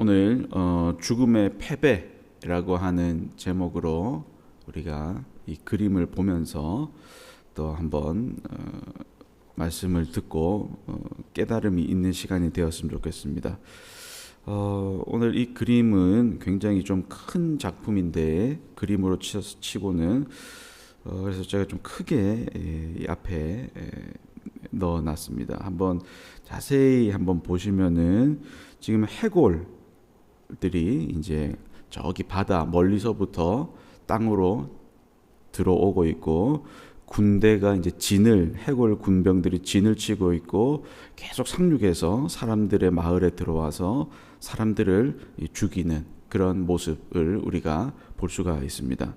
오늘 죽음의 패배라고 하는 제목으로 우리가 이 그림을 보면서 또 한번 말씀을 듣고 깨달음이 있는 시간이 되었으면 좋겠습니다. 오늘 이 그림은 굉장히 좀 큰 작품인데 그림으로 치고는 그래서 제가 좀 크게 이 앞에 넣어놨습니다. 한번 자세히 한번 보시면은 지금 해골들이 이제 저기 바다 멀리서부터 땅으로 들어오고 있고, 군대가 이제 해골 군병들이 진을 치고 있고, 계속 상륙해서 사람들의 마을에 들어와서 사람들을 죽이는 그런 모습을 우리가 볼 수가 있습니다.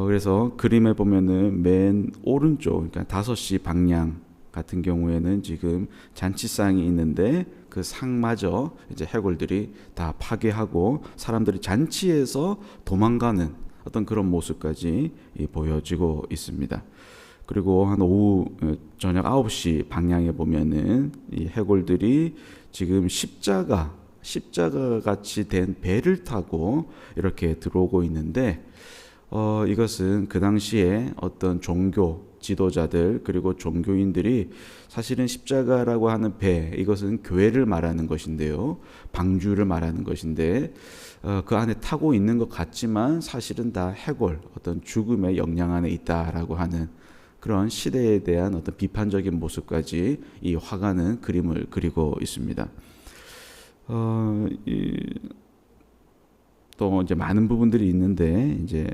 그래서 그림에 보면은 맨 오른쪽, 그러니까 5시 방향 같은 경우에는 지금 잔치상이 있는데 그 상마저 이제 해골들이 다 파괴하고 사람들이 잔치에서 도망가는 어떤 그런 모습까지 보여지고 있습니다. 그리고 한 오후 저녁 9시 방향에 보면은 이 해골들이 지금 십자가 같이 된 배를 타고 이렇게 들어오고 있는데, 이것은 그 당시에 어떤 종교 지도자들 그리고 종교인들이 사실은 십자가라고 하는 배, 이것은 교회를 말하는 것인데요, 방주를 말하는 것인데, 그 안에 타고 있는 것 같지만 사실은 다 해골, 어떤 죽음의 영향 안에 있다라고 하는 그런 시대에 대한 어떤 비판적인 모습까지 이 화가는 그림을 그리고 있습니다. 또 이제 많은 부분들이 있는데 이제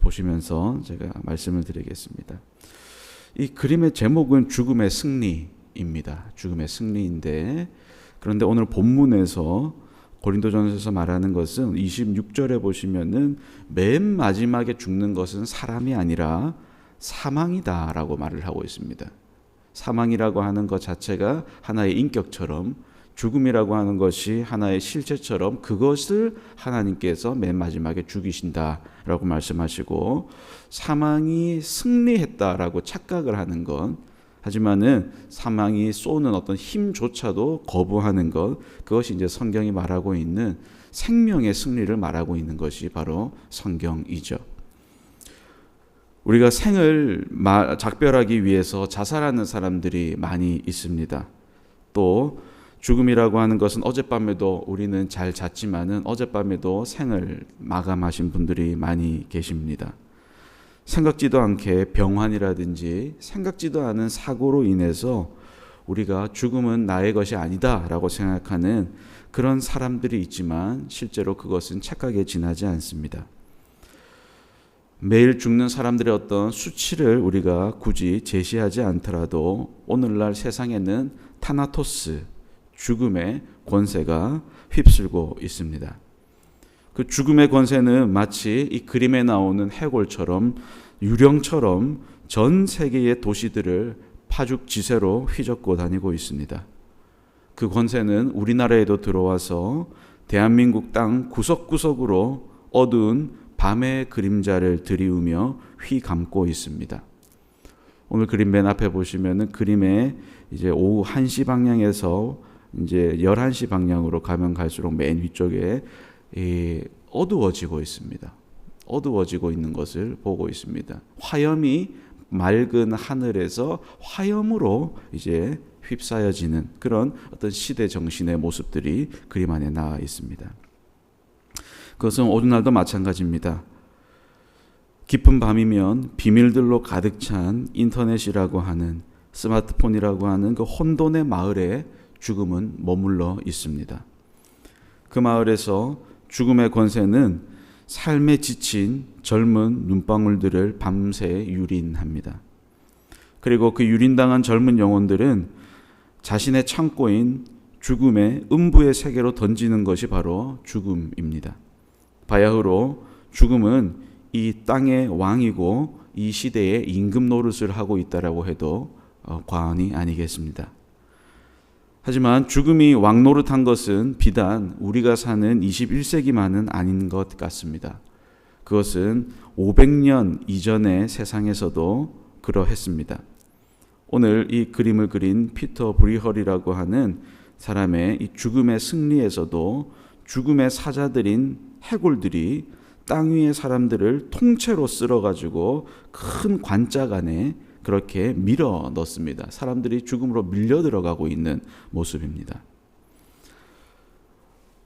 보시면서 제가 말씀을 드리겠습니다. 이 그림의 제목은 죽음의 승리입니다. 죽음의 승리인데, 그런데 오늘 본문에서 고린도전서에서 말하는 것은 26절에 보시면은 맨 마지막에 죽는 것은 사람이 아니라 사망이다라고 말을 하고 있습니다. 사망이라고 하는 것 자체가 하나의 인격처럼, 죽음이라고 하는 것이 하나의 실체처럼 그것을 하나님께서 맨 마지막에 죽이신다라고 말씀하시고, 사망이 승리했다라고 착각을 하는 것, 하지만은 사망이 쏘는 어떤 힘조차도 거부하는 것, 그것이 이제 성경이 말하고 있는 생명의 승리를 말하고 있는 것이 바로 성경이죠. 우리가 생을 작별하기 위해서 자살하는 사람들이 많이 있습니다. 또 죽음이라고 하는 것은 어젯밤에도 우리는 잘 잤지만은 어젯밤에도 생을 마감하신 분들이 많이 계십니다. 생각지도 않게 병환이라든지 생각지도 않은 사고로 인해서 우리가 죽음은 나의 것이 아니다라고 생각하는 그런 사람들이 있지만 실제로 그것은 착각에 지나지 않습니다. 매일 죽는 사람들의 어떤 수치를 우리가 굳이 제시하지 않더라도 오늘날 세상에는 타나토스, 죽음의 권세가 휩쓸고 있습니다. 그 죽음의 권세는 마치 이 그림에 나오는 해골처럼, 유령처럼 전 세계의 도시들을 파죽지세로 휘젓고 다니고 있습니다. 그 권세는 우리나라에도 들어와서 대한민국 땅 구석구석으로 어두운 밤의 그림자를 들이우며 휘감고 있습니다. 오늘 그림 맨 앞에 보시면은 그림에 이제 오후 1시 방향에서 이제 11시 방향으로 가면 갈수록 맨 위쪽에 어두워지고 있습니다. 어두워지고 있는 것을 보고 있습니다. 화염이 맑은 하늘에서 화염으로 이제 휩싸여지는 그런 어떤 시대 정신의 모습들이 그림 안에 나와 있습니다. 그것은 오늘날도 마찬가지입니다. 깊은 밤이면 비밀들로 가득 찬 인터넷이라고 하는, 스마트폰이라고 하는 그 혼돈의 마을에 죽음은 머물러 있습니다. 그 마을에서 죽음의 권세는 삶에 지친 젊은 눈방울들을 밤새 유린합니다. 그리고 그 유린당한 젊은 영혼들은 자신의 창고인 죽음의 음부의 세계로 던지는 것이 바로 죽음입니다. 바야흐로 죽음은 이 땅의 왕이고 이 시대에 임금 노릇을 하고 있다라고 해도 과언이 아니겠습니다. 하지만 죽음이 왕노릇한 것은 비단 우리가 사는 21세기만은 아닌 것 같습니다. 그것은 500년 이전의 세상에서도 그러했습니다. 오늘 이 그림을 그린 피터 브리허리라고 하는 사람의 이 죽음의 승리에서도 죽음의 사자들인 해골들이 땅 위의 사람들을 통째로 쓸어가지고 큰 관짝 안에 그렇게 밀어 넣습니다. 사람들이 죽음으로 밀려 들어가고 있는 모습입니다.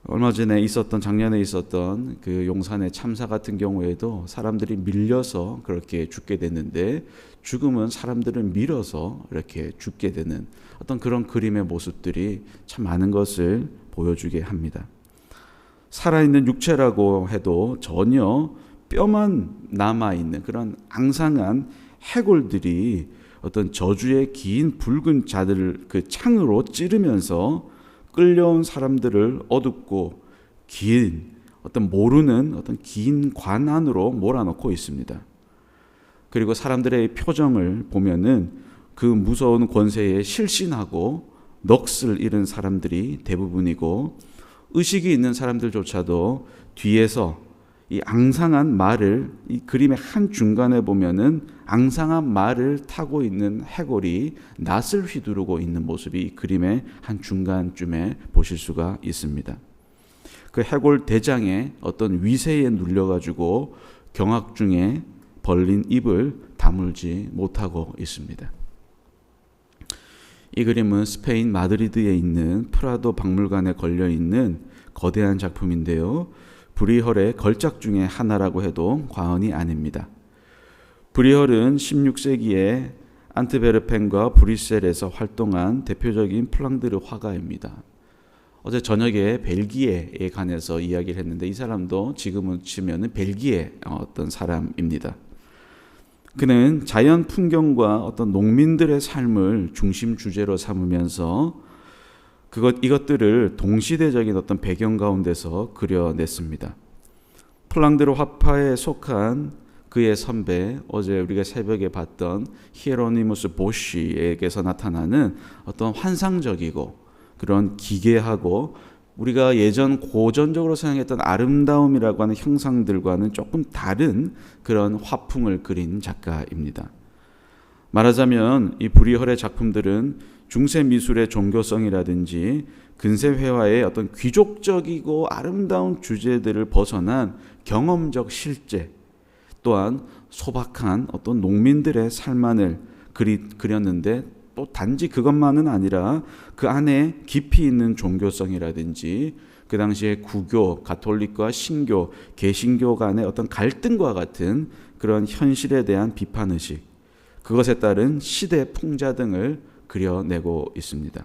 얼마 전에 작년에 있었던 그 용산의 참사 같은 경우에도 사람들이 밀려서 그렇게 죽게 됐는데, 죽음은 사람들을 밀어서 이렇게 죽게 되는 어떤 그런 그림의 모습들이 참 많은 것을 보여주게 합니다. 살아있는 육체라고 해도 전혀 뼈만 남아있는 그런 앙상한 해골들이 어떤 저주의 긴 붉은 자들을 그 창으로 찌르면서 끌려온 사람들을 어둡고 긴 모르는 긴 관 안으로 몰아넣고 있습니다. 그리고 사람들의 표정을 보면은 그 무서운 권세에 실신하고 넋을 잃은 사람들이 대부분이고, 의식이 있는 사람들조차도 뒤에서 이 앙상한 말을, 이 그림의 한 중간에 보면은 앙상한 말을 타고 있는 해골이 낫을 휘두르고 있는 모습이 이 그림의 한 중간쯤에 보실 수가 있습니다. 그 해골 대장의 어떤 위세에 눌려가지고 경악 중에 벌린 입을 다물지 못하고 있습니다. 이 그림은 스페인 마드리드에 있는 프라도 박물관에 걸려있는 거대한 작품인데요. 브리헐의 걸작 중에 하나라고 해도 과언이 아닙니다. 브리헐은 16세기에 안트베르펜과 브뤼셀에서 활동한 대표적인 플랑드르 화가입니다. 어제 저녁에 벨기에에 관해서 이야기를 했는데, 이 사람도 지금은 치면은 벨기에 어떤 사람입니다. 그는 자연 풍경과 어떤 농민들의 삶을 중심 주제로 삼으면서 이것들을 동시대적인 어떤 배경 가운데서 그려냈습니다. 플랑드르 화파에 속한 그의 선배, 어제 우리가 새벽에 봤던 히에로니무스 보쉬에게서 나타나는 어떤 환상적이고 그런 기괴하고 우리가 예전 고전적으로 생각했던 아름다움이라고 하는 형상들과는 조금 다른 그런 화풍을 그린 작가입니다. 말하자면 이 브리헐의 작품들은 중세 미술의 종교성이라든지 근세 회화의 어떤 귀족적이고 아름다운 주제들을 벗어난 경험적 실제, 또한 소박한 어떤 농민들의 삶만을 그렸는데, 또 단지 그것만은 아니라 그 안에 깊이 있는 종교성이라든지 그 당시에 구교, 가톨릭과 신교, 개신교 간의 어떤 갈등과 같은 그런 현실에 대한 비판의식, 그것에 따른 시대 풍자 등을 그려내고 있습니다.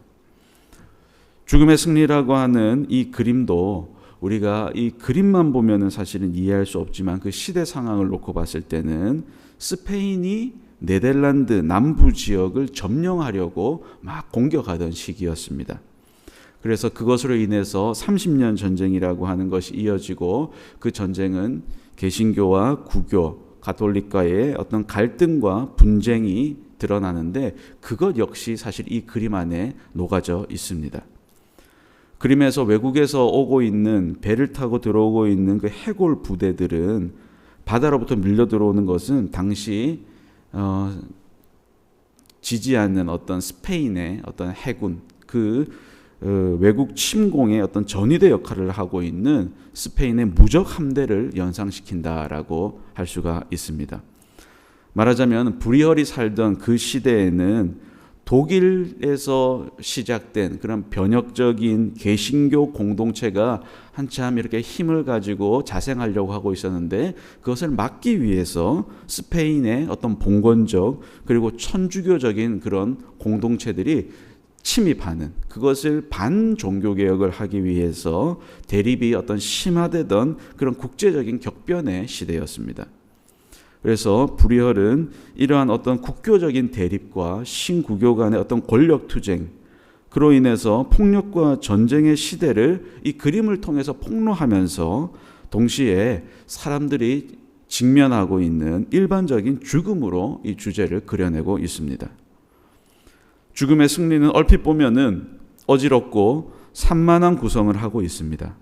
죽음의 승리라고 하는 이 그림도 우리가 이 그림만 보면은 사실은 이해할 수 없지만, 그 시대 상황을 놓고 봤을 때는 스페인이 네덜란드 남부 지역을 점령하려고 막 공격하던 시기였습니다. 그래서 그것으로 인해서 30년 전쟁이라고 하는 것이 이어지고, 그 전쟁은 개신교와 구교, 가톨릭과의 어떤 갈등과 분쟁이 드러나는데, 그것 역시 사실 이 그림 안에 녹아져 있습니다. 그림에서 외국에서 오고 있는, 배를 타고 들어오고 있는 그 해골 부대들은 바다로부터 밀려 들어오는 것은 당시 지지 않는 어떤 스페인의 어떤 해군, 외국 침공의 어떤 전위대 역할을 하고 있는 스페인의 무적 함대를 연상시킨다라고 할 수가 있습니다. 말하자면 브리헐이 살던 그 시대에는 독일에서 시작된 그런 변혁적인 개신교 공동체가 한참 이렇게 힘을 가지고 자생하려고 하고 있었는데, 그것을 막기 위해서 스페인의 어떤 봉건적 그리고 천주교적인 그런 공동체들이 침입하는, 그것을 반종교개혁을 하기 위해서 대립이 어떤 심화되던 그런 국제적인 격변의 시대였습니다. 그래서 브리헐은 이러한 어떤 국교적인 대립과 신구교 간의 어떤 권력투쟁, 그로 인해서 폭력과 전쟁의 시대를 이 그림을 통해서 폭로하면서 동시에 사람들이 직면하고 있는 일반적인 죽음으로 이 주제를 그려내고 있습니다. 죽음의 승리는 얼핏 보면은 어지럽고 산만한 구성을 하고 있습니다.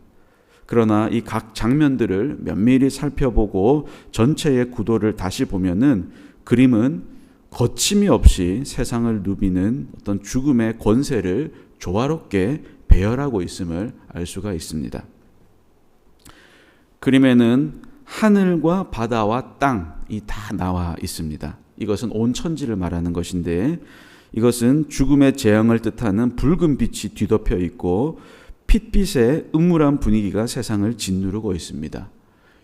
그러나 이 각 장면들을 면밀히 살펴보고 전체의 구도를 다시 보면은 그림은 거침이 없이 세상을 누비는 어떤 죽음의 권세를 조화롭게 배열하고 있음을 알 수가 있습니다. 그림에는 하늘과 바다와 땅이 다 나와 있습니다. 이것은 온 천지를 말하는 것인데, 이것은 죽음의 재앙을 뜻하는 붉은 빛이 뒤덮여 있고 핏빛의 음울한 분위기가 세상을 짓누르고 있습니다.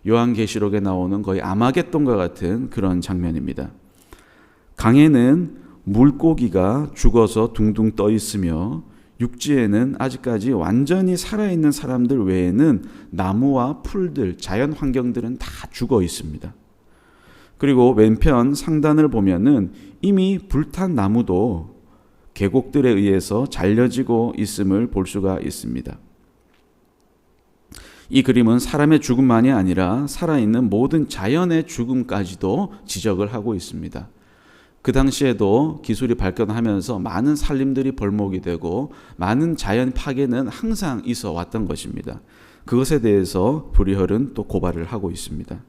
요한계시록에 나오는 거의 아마겟돈과 같은 그런 장면입니다. 강에는 물고기가 죽어서 둥둥 떠 있으며 육지에는 아직까지 완전히 살아있는 사람들 외에는 나무와 풀들, 자연 환경들은 다 죽어 있습니다. 그리고 왼편 상단을 보면은 이미 불탄 나무도 계곡들에 의해서 잘려지고 있음을 볼 수가 있습니다. 이 그림은 사람의 죽음만이 아니라 살아있는 모든 자연의 죽음까지도 지적을 하고 있습니다. 그 당시에도 기술이 발전하면서 많은 산림들이 벌목이 되고 많은 자연 파괴는 항상 있어 왔던 것입니다. 그것에 대해서 브리헐은 또 고발을 하고 있습니다.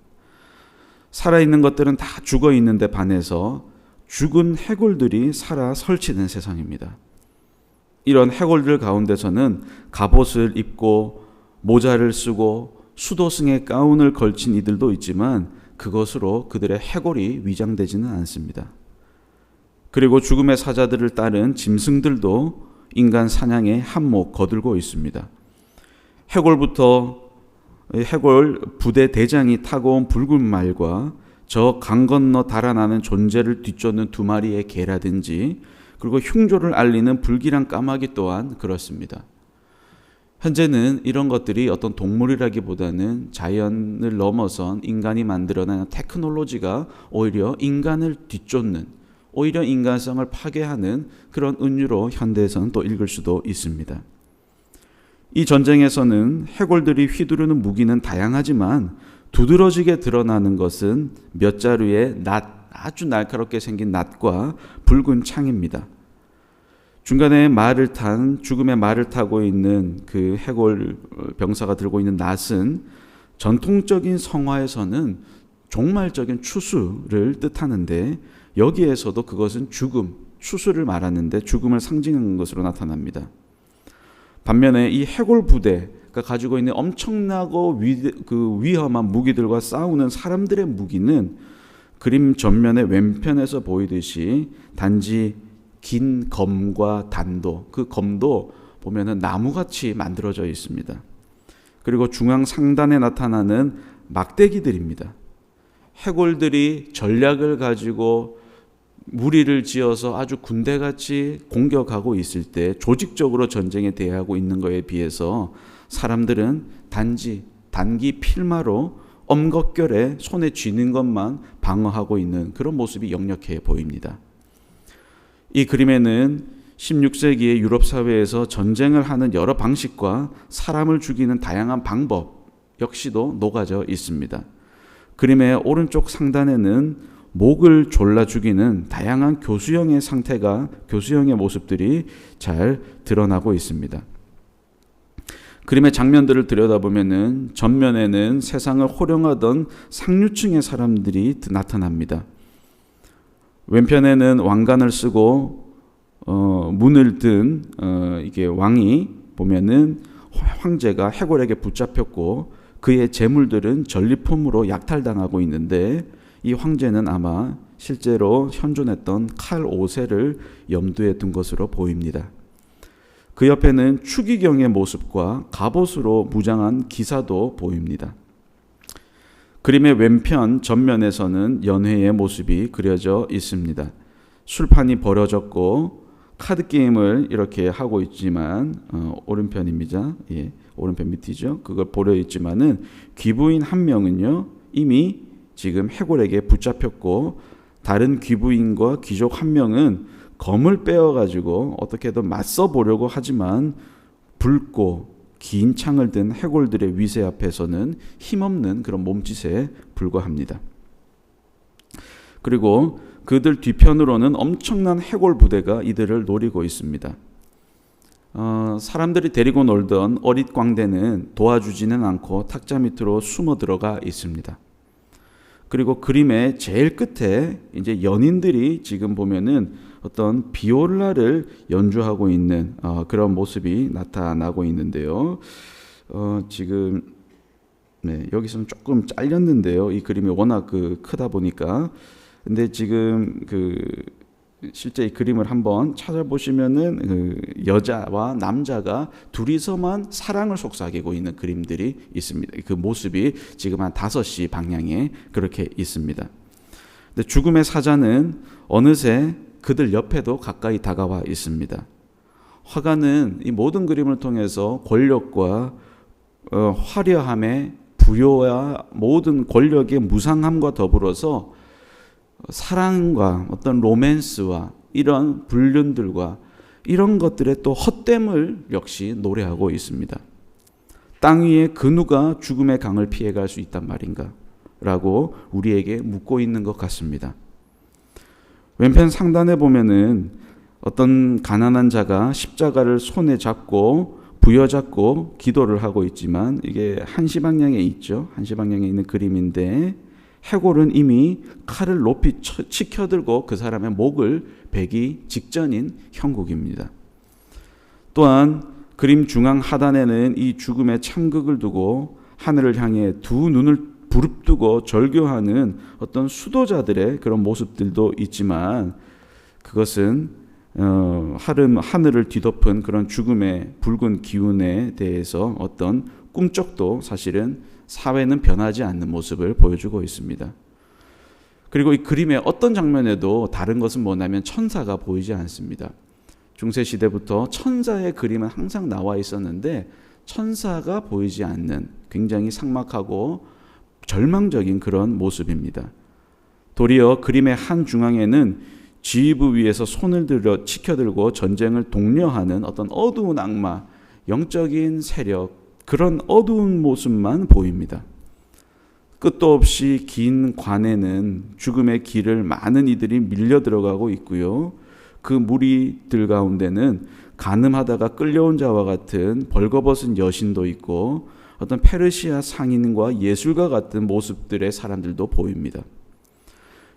살아있는 것들은 다 죽어 있는데 반해서 죽은 해골들이 살아 설치는 세상입니다. 이런 해골들 가운데서는 갑옷을 입고 모자를 쓰고 수도승의 가운을 걸친 이들도 있지만 그것으로 그들의 해골이 위장되지는 않습니다. 그리고 죽음의 사자들을 따른 짐승들도 인간 사냥의 한몫 거들고 있습니다. 해골 부대 대장이 타고 온 붉은 말과 저 강 건너 달아나는 존재를 뒤쫓는 두 마리의 개라든지, 그리고 흉조를 알리는 불길한 까마귀 또한 그렇습니다. 현재는 이런 것들이 어떤 동물이라기보다는 자연을 넘어선 인간이 만들어낸 테크놀로지가 오히려 인간을 뒤쫓는, 오히려 인간성을 파괴하는 그런 은유로 현대에서는 또 읽을 수도 있습니다. 이 전쟁에서는 해골들이 휘두르는 무기는 다양하지만 두드러지게 드러나는 것은 몇 자루의 낫, 아주 날카롭게 생긴 낫과 붉은 창입니다. 중간에 죽음의 말을 타고 있는 그 해골 병사가 들고 있는 낫은 전통적인 성화에서는 종말적인 추수를 뜻하는데, 여기에서도 그것은 죽음, 추수를 말하는데 죽음을 상징하는 것으로 나타납니다. 반면에 이 해골 부대가 가지고 있는 엄청나고 위험한 무기들과 싸우는 사람들의 무기는 그림 전면의 왼편에서 보이듯이 단지 긴 검과 단도, 그 검도 보면은 나무같이 만들어져 있습니다. 그리고 중앙 상단에 나타나는 막대기들입니다. 해골들이 전략을 가지고 무리를 지어서 아주 군대같이 공격하고 있을 때 조직적으로 전쟁에 대하고 있는 것에 비해서 사람들은 단기 필마로 엄격결에 손에 쥐는 것만 방어하고 있는 그런 모습이 역력해 보입니다. 이 그림에는 16세기의 유럽 사회에서 전쟁을 하는 여러 방식과 사람을 죽이는 다양한 방법 역시도 녹아져 있습니다. 그림의 오른쪽 상단에는 목을 졸라 죽이는 다양한 교수형의 모습들이 잘 드러나고 있습니다. 그림의 장면들을 들여다보면은 전면에는 세상을 호령하던 상류층의 사람들이 나타납니다. 왼편에는 왕관을 쓰고 문을 든 이게 왕이 보면은 황제가 해골에게 붙잡혔고 그의 재물들은 전리품으로 약탈당하고 있는데, 이 황제는 아마 실제로 현존했던 칼 5세를 염두에 둔 것으로 보입니다. 그 옆에는 추기경의 모습과 갑옷으로 무장한 기사도 보입니다. 그림의 왼편 전면에서는 연회의 모습이 그려져 있습니다. 술판이 버려졌고 카드 게임을 이렇게 하고 있지만 오른편입니다. 예, 오른편 밑이죠. 그걸 버려 있지만은 귀부인 한 명은요 이미 지금 해골에게 붙잡혔고, 다른 귀부인과 귀족 한 명은 검을 빼어가지고 어떻게든 맞서 보려고 하지만 붉고 긴 창을 든 해골들의 위세 앞에서는 힘없는 그런 몸짓에 불과합니다. 그리고 그들 뒤편으로는 엄청난 해골 부대가 이들을 노리고 있습니다. 사람들이 데리고 놀던 어릿광대는 도와주지는 않고 탁자 밑으로 숨어 들어가 있습니다. 그리고 그림의 제일 끝에 이제 연인들이 지금 보면은 어떤 비올라를 연주하고 있는 그런 모습이 나타나고 있는데요. 지금 여기서는 조금 잘렸는데요. 이 그림이 워낙 크다 보니까. 근데 지금 실제 이 그림을 한번 찾아보시면은 여자와 남자가 둘이서만 사랑을 속삭이고 있는 그림들이 있습니다. 그 모습이 지금 한 5시 방향에 그렇게 있습니다. 근데 죽음의 사자는 어느새 그들 옆에도 가까이 다가와 있습니다. 화가는 이 모든 그림을 통해서 권력과 화려함의 부요와 모든 권력의 무상함과 더불어서 사랑과 어떤 로맨스와 이런 불륜들과 이런 것들의 또 헛됨을 역시 노래하고 있습니다. 땅 위에 그 누가 죽음의 강을 피해갈 수 있단 말인가? 라고 우리에게 묻고 있는 것 같습니다. 왼편 상단에 보면은 어떤 가난한 자가 십자가를 손에 잡고 부여잡고 기도를 하고 있지만 이게 한시 방향에 있죠. 한시 방향에 있는 그림인데 해골은 이미 칼을 높이 치켜들고 그 사람의 목을 베기 직전인 형국입니다. 또한 그림 중앙 하단에는 이 죽음의 참극을 두고 하늘을 향해 두 눈을 부릅뜨고 절규하는 어떤 수도자들의 그런 모습들도 있지만 그것은 하늘을 뒤덮은 그런 죽음의 붉은 기운에 대해서 어떤 꿈쩍도 사실은 사회는 변하지 않는 모습을 보여주고 있습니다. 그리고 이 그림의 어떤 장면에도 다른 것은 뭐냐면 천사가 보이지 않습니다. 중세시대부터 천사의 그림은 항상 나와 있었는데 천사가 보이지 않는 굉장히 삭막하고 절망적인 그런 모습입니다. 도리어 그림의 한 중앙에는 지휘부 위에서 손을 들어 치켜들고 전쟁을 독려하는 어떤 어두운 악마, 영적인 세력, 그런 어두운 모습만 보입니다. 끝도 없이 긴 관에는 죽음의 길을 많은 이들이 밀려 들어가고 있고요. 그 무리들 가운데는 간음하다가 끌려온 자와 같은 벌거벗은 여신도 있고 어떤 페르시아 상인과 예술가 같은 모습들의 사람들도 보입니다.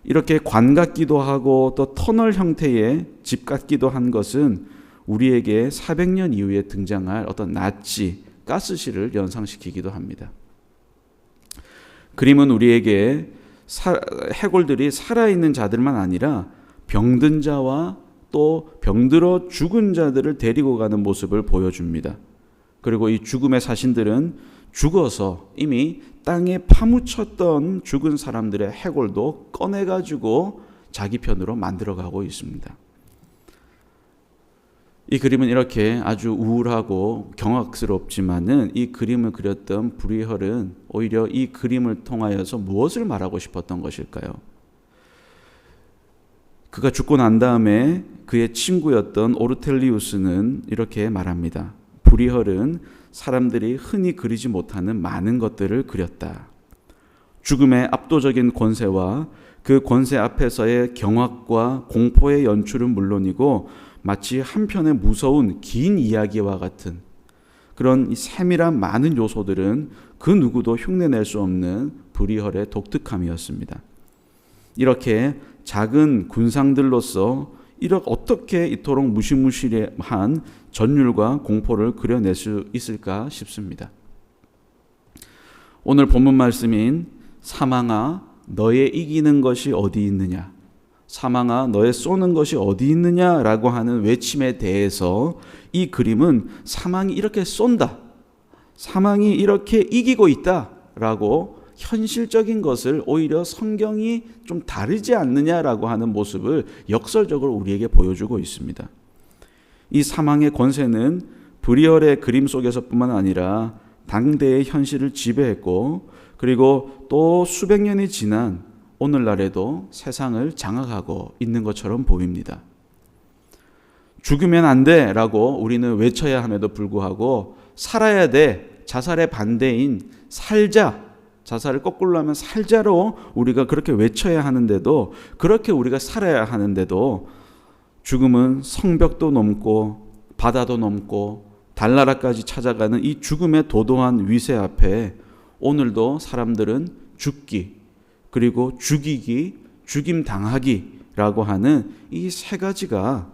이렇게 관 같기도 하고 또 터널 형태의 집 같기도 한 것은 우리에게 400년 이후에 등장할 어떤 나치, 가스실을 연상시키기도 합니다. 그림은 우리에게 해골들이 살아있는 자들만 아니라 병든 자와 또 병들어 죽은 자들을 데리고 가는 모습을 보여줍니다. 그리고 이 죽음의 사신들은 죽어서 이미 땅에 파묻혔던 죽은 사람들의 해골도 꺼내가지고 자기 편으로 만들어가고 있습니다. 이 그림은 이렇게 아주 우울하고 경악스럽지만은 이 그림을 그렸던 브리헐은 오히려 이 그림을 통하여서 무엇을 말하고 싶었던 것일까요? 그가 죽고 난 다음에 그의 친구였던 오르텔리우스는 이렇게 말합니다. 브리헐은 사람들이 흔히 그리지 못하는 많은 것들을 그렸다. 죽음의 압도적인 권세와 그 권세 앞에서의 경악과 공포의 연출은 물론이고 마치 한편의 무서운 긴 이야기와 같은 그런 세밀한 많은 요소들은 그 누구도 흉내낼 수 없는 브리헐의 독특함이었습니다. 이렇게 작은 군상들로서 어떻게 이토록 무시무시한 전율과 공포를 그려낼 수 있을까 싶습니다. 오늘 본문 말씀인 사망아 너의 이기는 것이 어디 있느냐, 사망아 너의 쏘는 것이 어디 있느냐라고 하는 외침에 대해서 이 그림은 사망이 이렇게 쏜다, 사망이 이렇게 이기고 있다라고 현실적인 것을 오히려 성경이 좀 다르지 않느냐라고 하는 모습을 역설적으로 우리에게 보여주고 있습니다. 이 사망의 권세는 브리얼의 그림 속에서뿐만 아니라 당대의 현실을 지배했고 그리고 또 수백 년이 지난 오늘날에도 세상을 장악하고 있는 것처럼 보입니다. 죽으면 안 돼라고 우리는 외쳐야 함에도 불구하고 살아야 돼, 자살의 반대인 살자, 자살을 거꾸로 하면 살자로 우리가 그렇게 외쳐야 하는데도, 그렇게 우리가 살아야 하는데도 죽음은 성벽도 넘고 바다도 넘고 달나라까지 찾아가는 이 죽음의 도도한 위세 앞에 오늘도 사람들은 죽기, 그리고 죽이기, 죽임 당하기, 라고 하는 이 세 가지가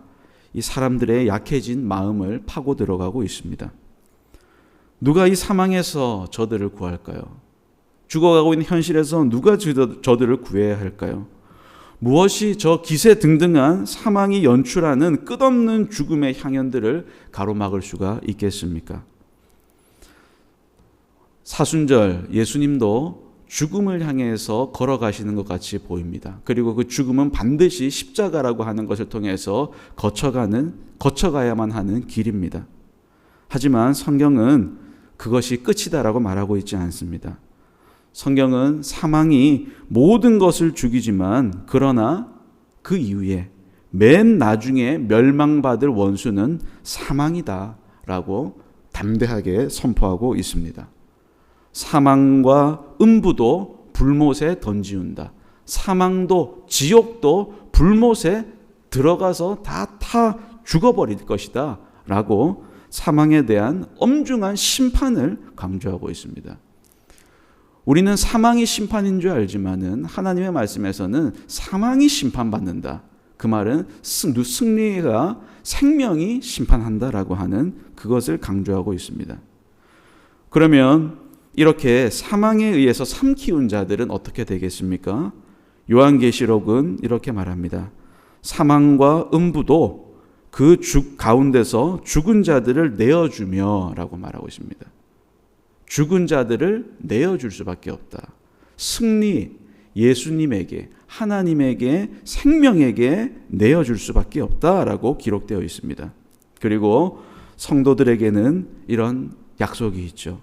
이 사람들의 약해진 마음을 파고 들어가고 있습니다. 누가 이 사망에서 저들을 구할까요? 죽어가고 있는 현실에서 누가 저들을 구해야 할까요? 무엇이 저 기세등등한 사망이 연출하는 끝없는 죽음의 향연들을 가로막을 수가 있겠습니까? 사순절 예수님도 죽음을 향해서 걸어가시는 것 같이 보입니다. 그리고 그 죽음은 반드시 십자가라고 하는 것을 통해서 거쳐가야만 하는 길입니다. 하지만 성경은 그것이 끝이다라고 말하고 있지 않습니다. 성경은 사망이 모든 것을 죽이지만 그러나 그 이후에 맨 나중에 멸망받을 원수는 사망이다라고 담대하게 선포하고 있습니다. 사망과 음부도 불못에 던지운다. 사망도 지옥도 불못에 들어가서 다 죽어버릴 것이다 라고 사망에 대한 엄중한 심판을 강조하고 있습니다. 우리는 사망이 심판인 줄 알지만은 하나님의 말씀에서는 사망이 심판받는다. 그 말은 승리가 생명이 심판한다라고 하는 그것을 강조하고 있습니다. 그러면 이렇게 사망에 의해서 삼키운 자들은 어떻게 되겠습니까? 요한계시록은 이렇게 말합니다. 사망과 음부도 그 가운데서 죽은 자들을 내어주며 라고 말하고 있습니다. 죽은 자들을 내어줄 수밖에 없다. 승리, 예수님에게, 하나님에게, 생명에게 내어줄 수밖에 없다라고 기록되어 있습니다. 그리고 성도들에게는 이런 약속이 있죠.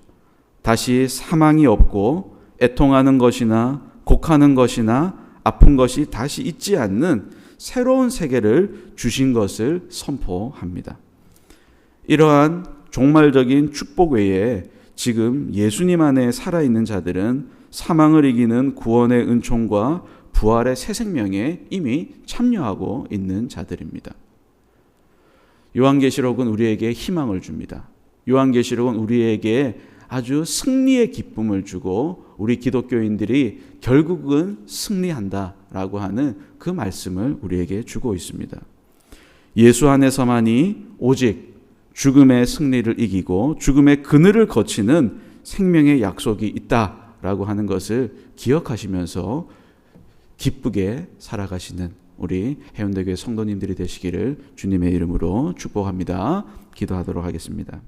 다시 사망이 없고 애통하는 것이나 곡하는 것이나 아픈 것이 다시 있지 않는 새로운 세계를 주신 것을 선포합니다. 이러한 종말적인 축복 외에 지금 예수님 안에 살아있는 자들은 사망을 이기는 구원의 은총과 부활의 새 생명에 이미 참여하고 있는 자들입니다. 요한계시록은 우리에게 희망을 줍니다. 요한계시록은 우리에게 아주 승리의 기쁨을 주고 우리 기독교인들이 결국은 승리한다라고 하는 그 말씀을 우리에게 주고 있습니다. 예수 안에서만이 오직 죽음의 승리를 이기고 죽음의 그늘을 거치는 생명의 약속이 있다라고 하는 것을 기억하시면서 기쁘게 살아가시는 우리 해운대교회 성도님들이 되시기를 주님의 이름으로 축복합니다. 기도하도록 하겠습니다.